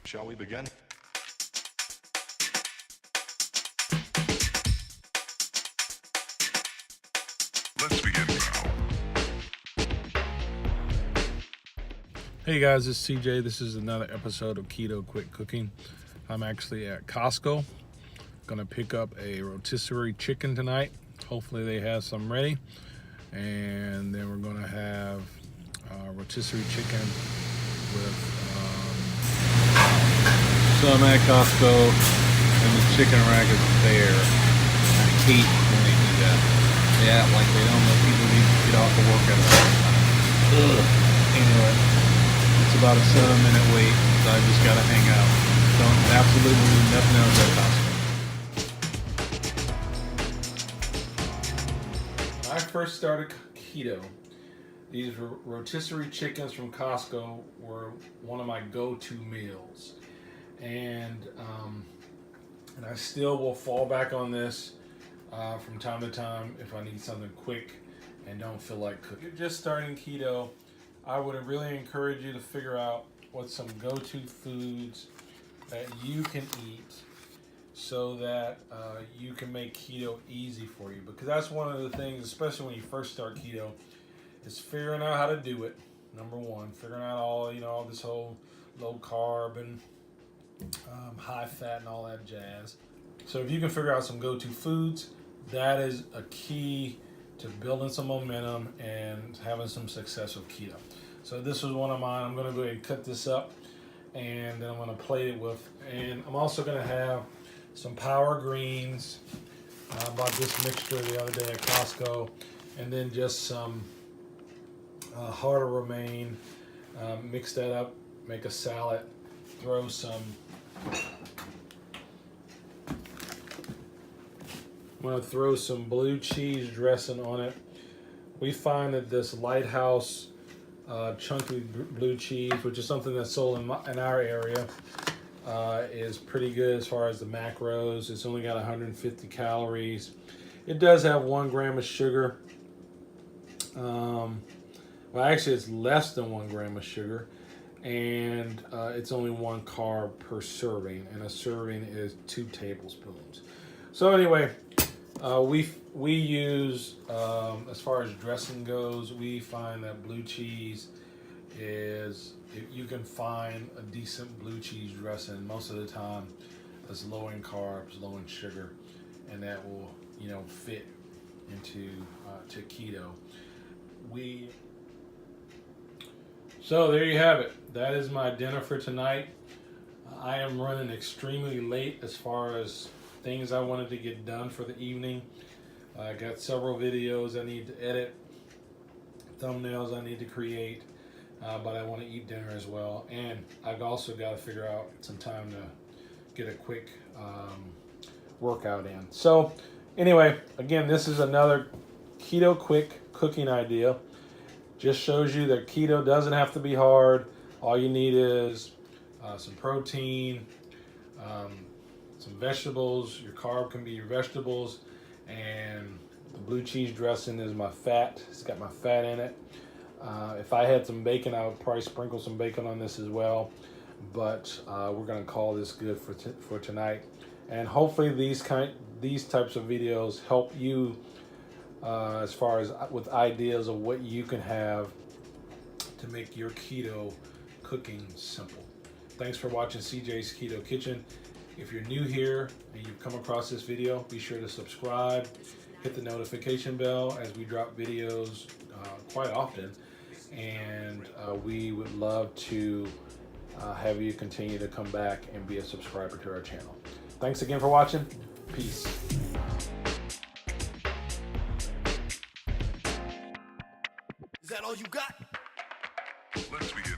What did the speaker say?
Shall we begin? Let's begin now. Hey guys, this is CJ. This is another episode of Keto Quick Cooking. I'm actually at Costco. Gonna pick up a rotisserie chicken tonight. Hopefully they have some ready. And then we're gonna have rotisserie chicken with So I'm at Costco and the chicken rack is bare. I hate when they do that. They act like they don't let people need to get off of work at a certain time. Ugh. Anyway, it's about a 7-minute wait, so I just gotta hang out. Don't absolutely do nothing else at Costco. When I first started keto, these rotisserie chickens from Costco were one of my go-to meals. And I still will fall back on this from time to time if I need something quick and don't feel like cooking. If you're just starting keto, I would really encourage you to figure out what some go-to foods that you can eat so that you can make keto easy for you. Because that's one of the things, especially when you first start keto, is figuring out how to do it. Number one, figuring out all this whole low carb and high fat and all that jazz. So if you can figure out some go-to foods, that is a key to building some momentum and having some success with keto. So this was one of mine. I'm going to go ahead and cut this up, and then I'm going to plate it with, and I'm also going to have some power greens. I bought this mixture the other day at Costco, and then just some heart of romaine. Mix that up, make a salad, throw some. I'm going to throw some blue cheese dressing on it. We find that this Lighthouse chunky blue cheese, which is something that's sold in our area, is pretty good as far as the macros. It's only got 150 calories. It does have 1 gram of sugar. Well, actually, it's less than 1 gram of sugar. And it's only 1 carb per serving, and a serving is 2 tablespoons. So anyway, we use, as far as dressing goes, we find that blue cheese is, if you can find a decent blue cheese dressing, most of the time it's low in carbs, low in sugar, and that will fit into to keto. So there you have it. That is my dinner for tonight. I am running extremely late as far as things I wanted to get done for the evening. I got several videos I need to edit, thumbnails I need to create, but I want to eat dinner as well. And I've also got to figure out some time to get a quick workout in. So anyway, again, this is another keto quick cooking idea. Just shows you that keto doesn't have to be hard. All you need is some protein, some vegetables. Your carb can be your vegetables, and the blue cheese dressing is my fat. It's got my fat in it. If I had some bacon, I would probably sprinkle some bacon on this as well. But we're gonna call this good for tonight. And hopefully these types of videos help you as far as with ideas of what you can have to make your keto cooking simple. Thanks for watching CJ's Keto Kitchen. If you're new here and you've come across this video, be sure to subscribe, hit the notification bell as we drop videos quite often, and we would love to have you continue to come back and be a subscriber to our channel. Thanks again for watching. Peace. Is that all you got? Let's begin